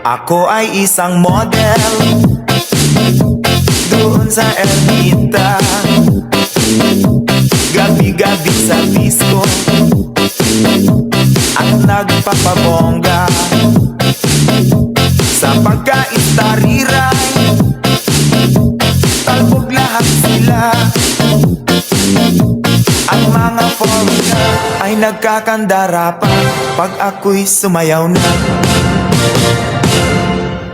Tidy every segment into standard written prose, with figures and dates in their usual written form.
Ako ay isang model doon sa Ermita, gabi-gabi sa disco at nagpapabongga. Sa pagka-istariray, talbog lahat sila. Ang mga foreigner ay nagkakandara pa pag ako'y sumayaw na.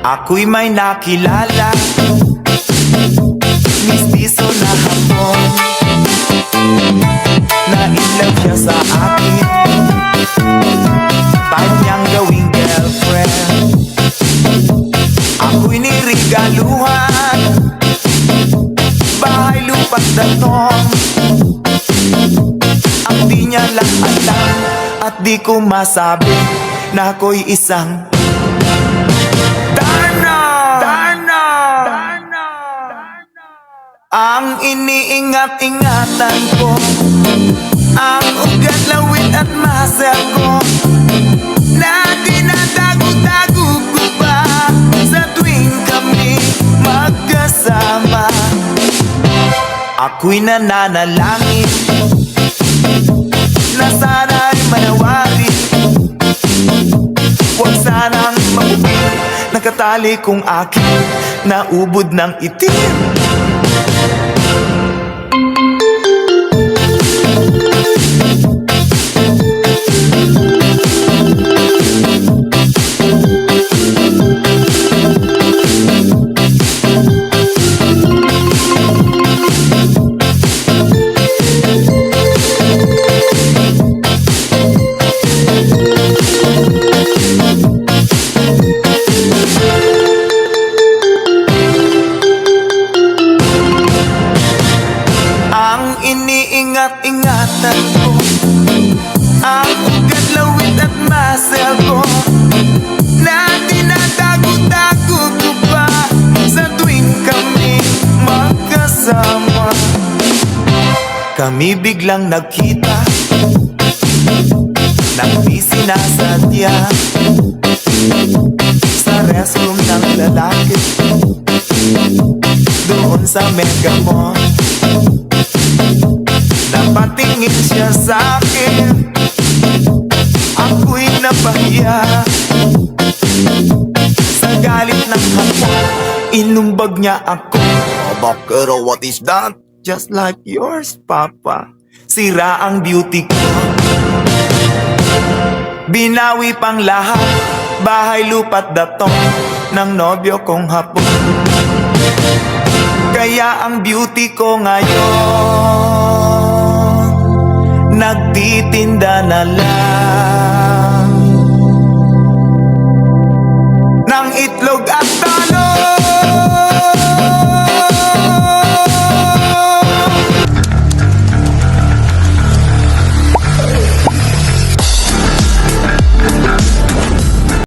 Ako'y may nakilala, mistiso na hapon, na-inlove siya sa akin, kanyang gawing girlfriend. Ako'y nirigaluhan, bahay lupa't datong. Ang di niya lang alam at di ko masabi na ako'y isang ang iniingat-ingatan ko, ang ugat, lawit at muscle ko, na tinatago-tago ko pa sa tuwing kami magkasama. Ako'y nananalangin na sana'y manawari, huwag sanang mabubing nakatali kong aking naubod ng itim. Iniingat-ingatan ko, ang ugat, lawit at muscle ko, na tinatago-tago ko pa sa tuwing kami magkasama. Kami biglang nagkita nang di sinasadya sa restroom ng lalaki doon sa Mega Mall. Napatingin siya sa'kin, ako'y napahiya. Sa galit ng hapon, inumbag niya ako. Bakero, what is that? Just like yours, Papa. Sira ang beauty ko, binawi pang lahat, bahay lupa't datong ng nobyo kong hapon. Kaya ang beauty ko ngayon nagtitinda na lang.